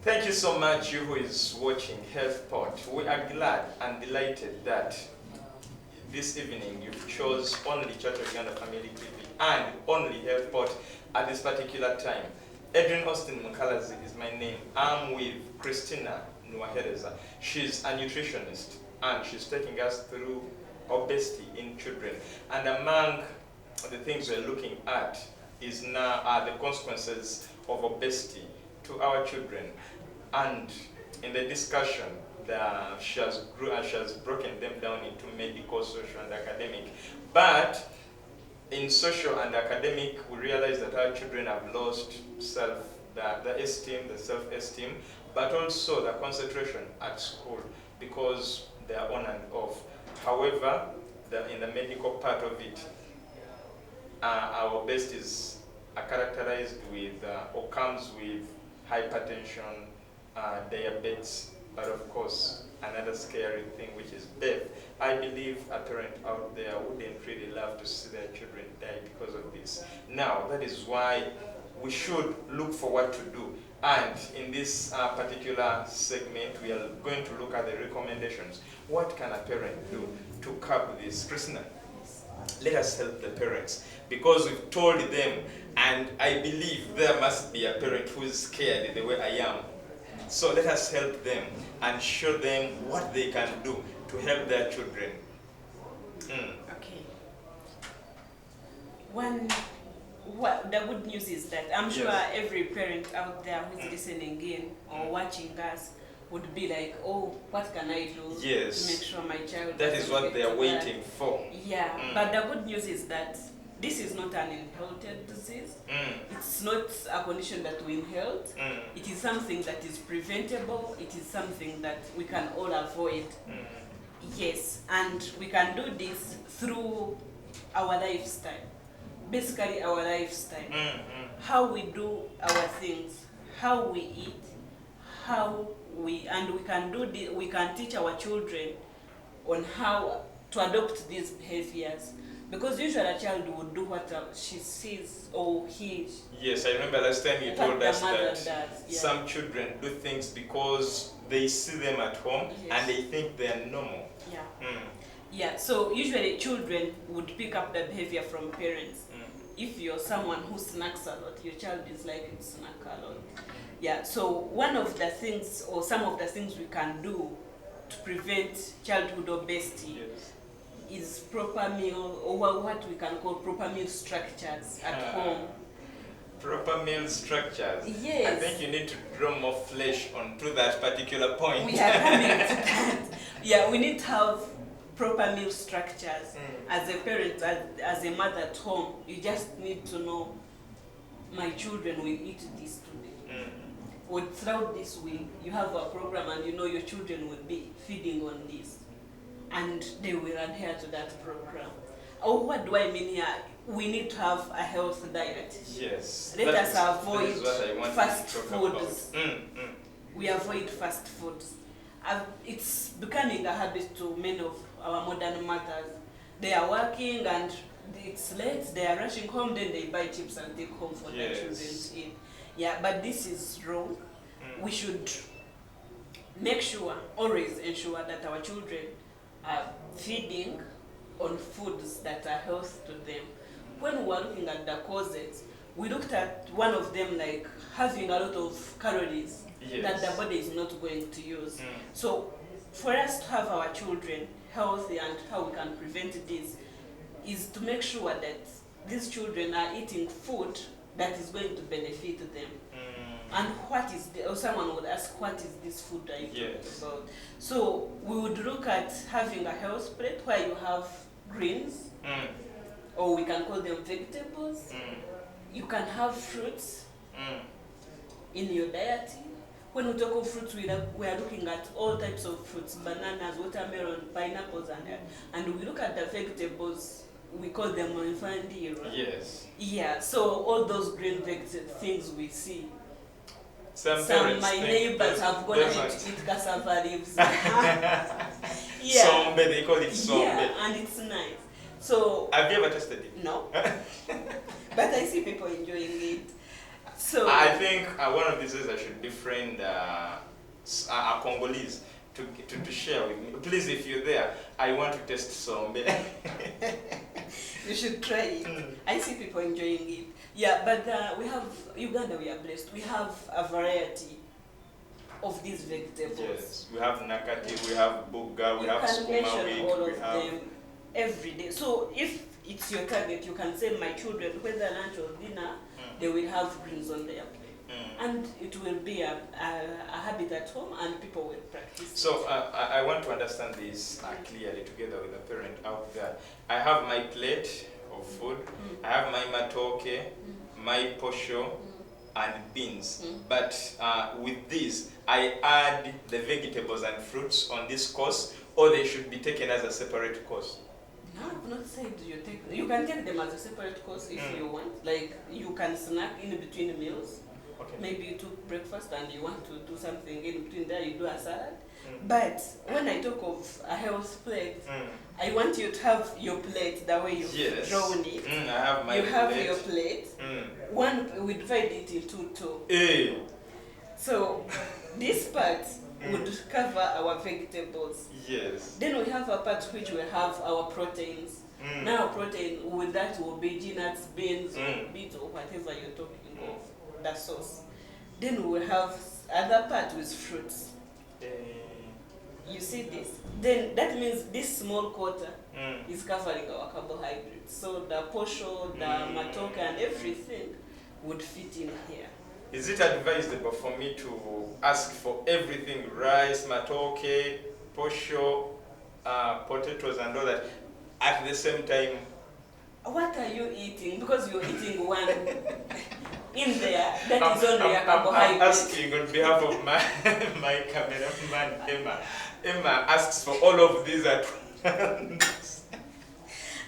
Thank you so much, you who is watching HealthPod. We are glad and delighted that this evening you've chose only Church of Uganda Family TV and only HealthPod at this particular time. EDRINE MUKALAZI is my name. I'm with CHRISTINAH NUWAHEREZA. She's a nutritionist and she's taking us through obesity in children. And among the things we're looking at is now the consequences of obesity to our children. And in the discussion, she has broken them down into medical, social, and academic. But in social and academic, we realize that our children have lost the self-esteem, but also the concentration at school because they are on and off. However, in the medical part of it, our obesities are characterized with or comes with hypertension, diabetes, but of course another scary thing, which is death. I believe a parent out there wouldn't really love to see their children die because of this. Now, that is why we should look for what to do. And in this particular segment, we are going to look at the recommendations. What can a parent do to curb this? CHRISTINAH, let us help the parents, because we've told them, and I believe there must be a parent who is scared the way I am. So let us help them and show them what they can do to help their children. Okay. The good news is that I'm sure every parent out there who's listening in or watching us would be like, oh, what can I do to make sure my child... That is what they are waiting for. Yeah, but the good news is that this is not an inherited disease. It's not a condition that we inherit. It is something that is preventable. It is something that we can all avoid. Yes, and we can do this through our lifestyle. Basically, our lifestyle. How we do our things, how we eat, we can do this. We can teach our children on how to adopt these behaviors. Because usually a child would do what she sees or he... Yes, I remember last time you told us that some children do things because they see them at home and they think they are normal. Yeah, so usually children would pick up the behavior from parents. If you're someone who snacks a lot, your child is likely to snack a lot. Yeah, so one of the things or some of the things we can do to prevent childhood obesity is proper meal, or what we can call proper meal structures at home. Proper meal structures? Yes. I think you need to draw more flesh onto that particular point. We are coming to that. Yeah, we need to have proper meal structures. As a parent, as a mother at home, you just need to know, my children will eat this today. Or throughout this week, you have a program and you know your children will be feeding on this. And they will adhere to that program. Oh, what do I mean here? We need to have a healthy diet. Yes. Let us avoid fast foods. We avoid fast foods. It's becoming a habit to many of our modern mothers. They are working and it's late, they are rushing home, then they buy chips and take home for their children to eat. Yeah, but this is wrong. We should make sure, always ensure that our children are feeding on foods that are healthy to them. When we were looking at the causes, we looked at one of them like having a lot of calories that the body is not going to use. So for us to have our children healthy and how we can prevent this is to make sure that these children are eating food that is going to benefit them. And what is or someone would ask, what is this food that you talked about? So we would look at having a health plate where you have greens, or we can call them vegetables. You can have fruits in your diet. When we talk of fruits, we are looking at all types of fruits: bananas, watermelon, pineapples, and we look at the vegetables. We call them infandiro. Yes. Yeah. So all those green things we see. Some my neighbors have gone ahead to eat cassava leaves. Sombe, they call it sombe. Yeah, and it's nice. So have you ever tested it? No. But I see people enjoying it. So I think one of these days I should befriend a Congolese to share with me. Please, if you're there, I want to taste some. You should try it. I see people enjoying it. Yeah, but we have Uganda. We are blessed. We have a variety of these vegetables. Yes, we have nakati, we have buga, we have skuma wig, all we of have them every day. So if it's your target, you can say my children, whether lunch or dinner, they will have greens on their plate. And it will be a habit at home, and people will practice. So I want to understand this clearly together with a parent out there. I have my plate of food, I have my matoke, my posho, and beans. But with this, I add the vegetables and fruits on this course, or they should be taken as a separate course. No, I've not said you can take them as a separate course if you want. Like you can snack in between meals. Okay. Maybe you took breakfast and you want to do something in between there, you do a salad. But when I talk of a health plate, I want you to have your plate the way you've drawn it. I have my you have plate. your plate. One, we divide it into two. So this part would cover our vegetables. Yes. Then we have a part which will have our proteins. Now protein, with that will be nuts, beans, beets, or whatever you're talking of, the sauce. Then we will have other part with fruits. You see this? Then that means this small quarter is covering our carbohydrates. So the posho, the matoke, and everything would fit in here. Is it advisable for me to ask for everything, rice, matoke, posho, potatoes and all that, at the same time? What are you eating? Because you're eating one in there, that is only a carbohydrate. I'm asking on behalf of my cameraman, Emma. Emma asks for all of these at once.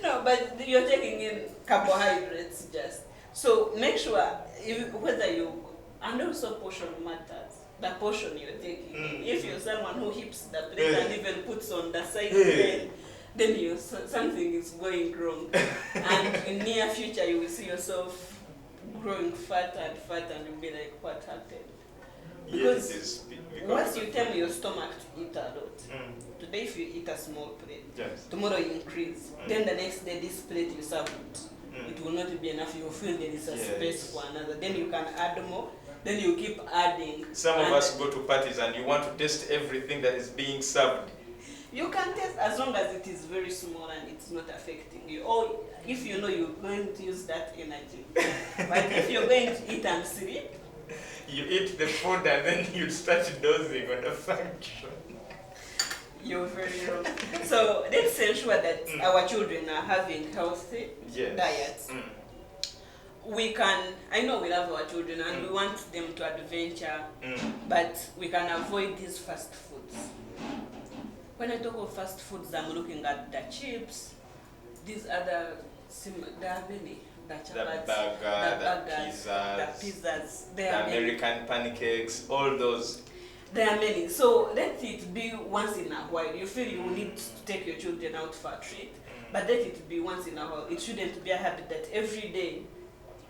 No, but you're taking in carbohydrates just. So make sure whether you, and also portion matters. The portion you're taking. If you're someone who heaps the plate and even puts on the side then something is going wrong. And in near future you will see yourself growing fatter and you'll be like, what happened? Because once you tell your stomach to eat a lot, today if you eat a small plate, tomorrow you increase, then the next day this plate you serve it will not be enough, you will feel there is a space for another, then you can add more, then you keep adding. Some of us go to parties and you want to taste everything that is being served. You can taste as long as it is very small and it's not affecting you. Or if you know you're going to use that energy. But if you're going to eat and sleep, you eat the food and then you start dozing on the function. You're very wrong. So let's ensure that our children are having healthy diets. We can, I know we love our children and we want them to adventure, but we can avoid these fast foods. When I talk of fast foods, I'm looking at the chips, these other, there are many. The burgers, the pizzas, the American pancakes, all those. There are many. So let it be once in a while. You feel you need to take your children out for a treat, but let it be once in a while. It shouldn't be a habit that every day.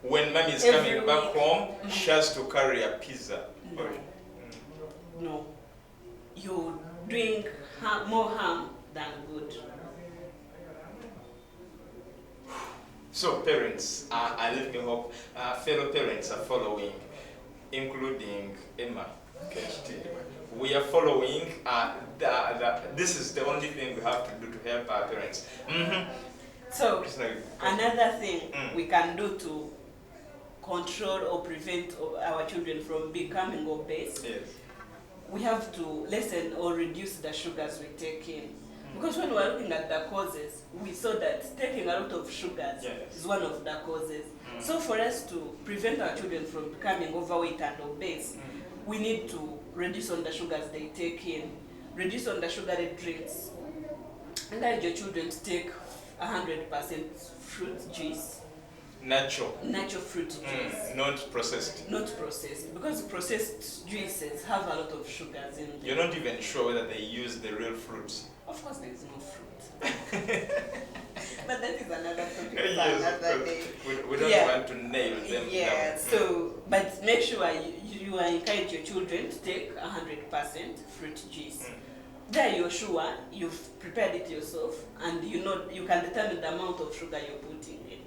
When mommy is coming back home, she has to carry a pizza. No. You're doing more harm than good. So parents, let me hope fellow parents are following, including Emma. We are following, this is the only thing we have to do to help our parents. So another thing we can do to control or prevent our children from becoming obese, we have to lessen or reduce the sugars we take in. Because when we were looking at the causes, we saw that taking a lot of sugars is one of the causes. So for us to prevent our children from becoming overweight and obese, we need to reduce on the sugars they take in, reduce on the sugary drinks. Encourage your children to take 100% fruit juice. Natural fruit juice. Not processed. Not processed. Because processed juices have a lot of sugars in them. You're not even sure whether they use the real fruits. Of course there is no fruit. But that is another topic for another day. We don't want to nail them down. So, but sure you encourage your children to take 100% fruit juice. There you're sure you've prepared it yourself and you know you can determine the amount of sugar you're putting in.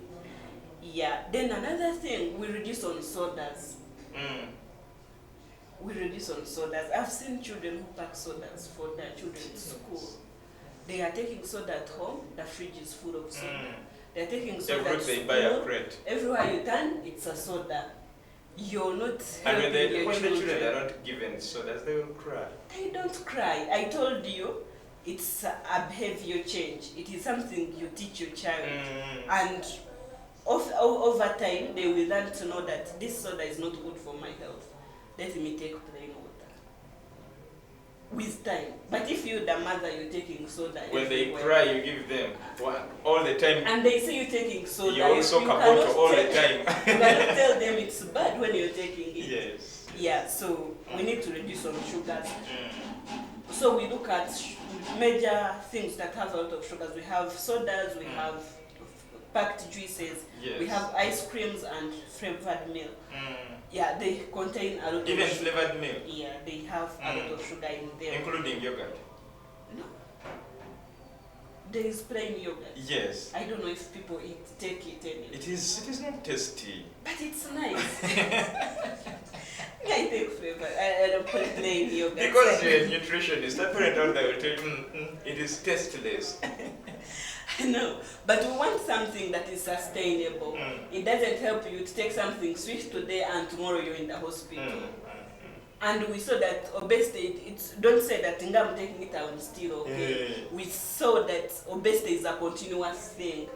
Yeah. Then another thing, we reduce on sodas. We reduce on sodas. I've seen children who pack sodas for their children's school. They are taking soda at home, the fridge is full of soda. They're taking soda at school. They buy a crate. Everywhere you turn, it's a soda. You're not helping your children. When the children are not given sodas, they will cry. They don't cry. I told you, it's a behavior change. It is something you teach your child. And over time, they will learn to know that this soda is not good for my health. Let me take plain water. With time. But if you, the mother, you're taking soda when they cry, you give them all the time. And they see you taking soda. You also about all the time. You cannot tell them it's bad when you're taking it. Yes. Yeah, so we need to reduce on sugars. So we look at major things that have a lot of sugars. We have sodas, we have packed juices, we have ice creams and flavored milk. Yeah, they contain a lot even of sugar. Flavored milk? Yeah, they have a lot of sugar in them. Including yogurt? No. There is plain yogurt. Yes. I don't know if people take it anyway. It is not tasty. But it's nice. I take flavor. I don't put plain yogurt. Because you're a nutritionist, I put it out there, will tell you, it is tasteless. No, but we want something that is sustainable. It doesn't help you to take something sweet today and tomorrow you're in the hospital. And we saw that obesity, don't say that I'm taking it, I'm still okay. We saw that obesity is a continuous thing.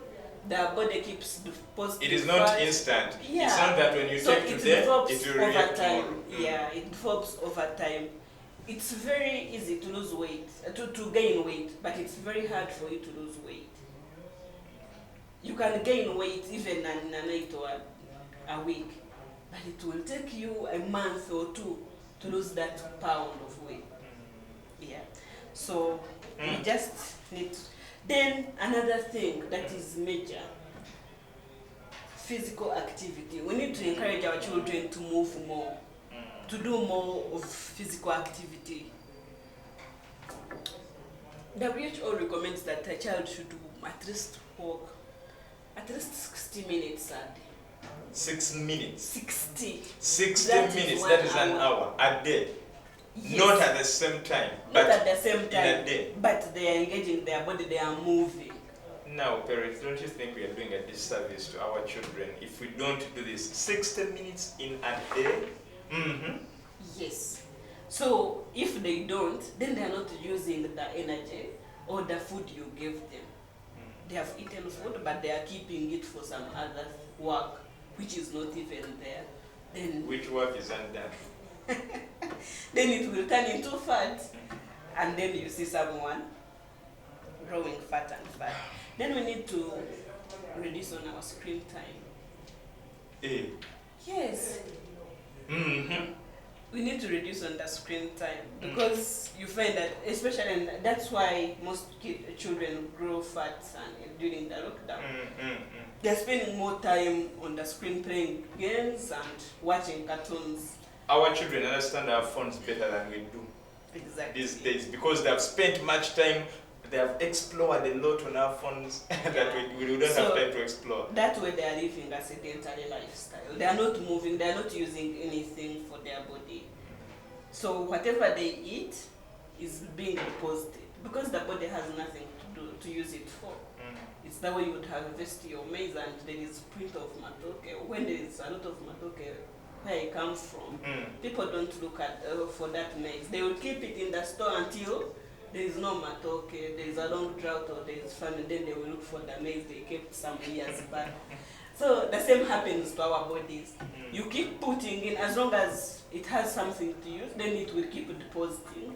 The body keeps depositing. It is not instant. Yeah. It's not that when you take today, it will react tomorrow. Yeah, it develops over time. It's very easy to lose weight, to gain weight, but it's very hard for you to lose weight. You can gain weight even in a night or a week, but it will take you a month or two to lose that pound of weight. Yeah. So we just need to. Then another thing that is major, physical activity. We need to encourage our children to move more, to do more of physical activity. WHO recommends that a child should at least walk at least 60 minutes a day. 6 minutes? 60. 60 minutes, that is an hour a day. Yes. Not at the same time. Not at the same time. In a day. But they are engaging their body, they are moving. Now, parents, don't you think we are doing a disservice to our children if we don't do this? 60 minutes in a day? Yes. So, if they don't, then they are not using the energy or the food you give them. They have eaten food, but they are keeping it for some other work, which is not even there. Then which work is undone? Then it will turn into fat, and then you see someone growing fat and fat. Then we need to reduce on our screen time. Yes. We need to reduce on the screen time because you find that, especially, and that's why most children grow fat and during the lockdown. They're spending more time on the screen playing games and watching cartoons. Our children understand our phones better than we do. Exactly. These days, because they have spent much time, they have explored a lot on our phones that we don't have time to explore. That way they are living a sedentary lifestyle. They are not moving, they are not using anything for their body. So whatever they eat is being deposited because the body has nothing to use it for. It's the way you would harvest your maize and there is print of matoke. When there is a lot of matoke where it comes from, people don't look at for that maize. They will keep it in the store until there is no matoke, there is a long drought or there is famine, then they will look for the maize they kept some years back. So the same happens to our bodies. You keep putting in, as long as it has something to use, then it will keep depositing,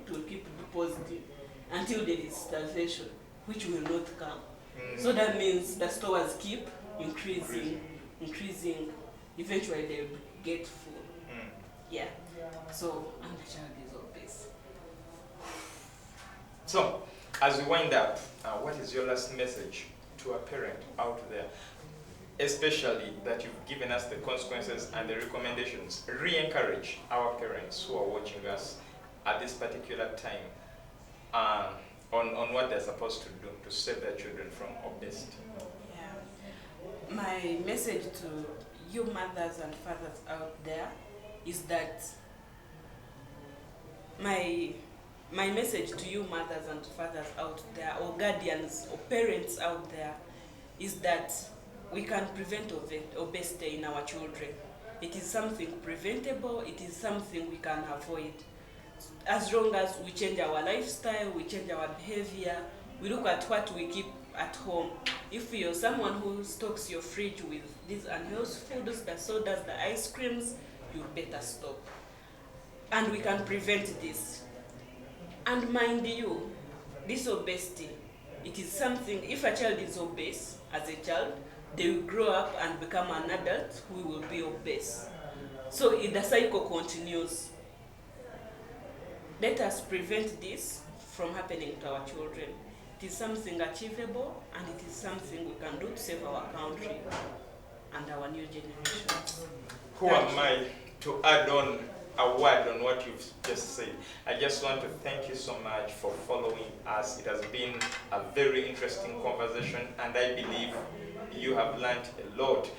until there is starvation, which will not come. So that means the stores keep increasing. Eventually they will get full. Yeah. So, and the child is obese. So, as we wind up, what is your last message to a parent out there? especially that you've given us the consequences and the recommendations. Re-encourage our parents who are watching us at this particular time on what they're supposed to do to save their children from obesity. Yeah. My message to you mothers and fathers out there is that my message to you mothers and fathers out there, or guardians or parents out there, is that we can prevent obesity in our children. It is something preventable, it is something we can avoid. As long as we change our lifestyle, we change our behavior, we look at what we keep at home. If you're someone who stocks your fridge with these unhealthy foods, the sodas, the ice creams, you better stop. And we can prevent this. And mind you, this obesity, it is something, if a child is obese as a child, they will grow up and become an adult who will be obese. So the cycle continues. Let us prevent this from happening to our children. It is something achievable, and it is something we can do to save our country and our new generations. Who am I to add on a word on what you've just said? I just want to thank you so much for following us. It has been a very interesting conversation, and I believe you have learned a lot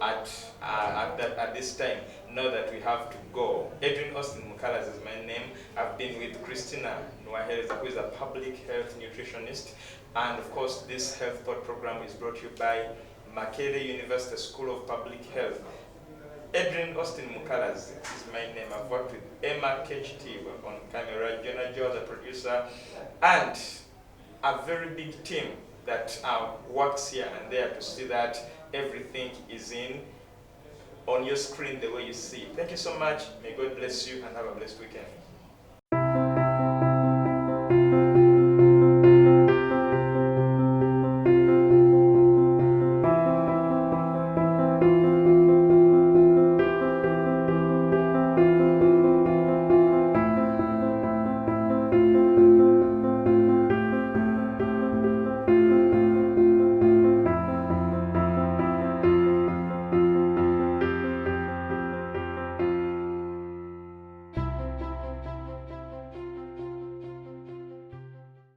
at this time. Now that we have to go. EDRINE MUKALAZI is my name. I've been with CHRISTINAH, NUWAHEREZA, who is a public health nutritionist. And of course, this health pod program is brought to you by Makerere University School of Public Health. EDRINE MUKALAZI is my name. I've worked with Emma KHT on camera, Jonah Joe, the producer, and a very big team that works here and there to see that everything is on your screen the way you see it. Thank you so much. May God bless you and have a blessed weekend.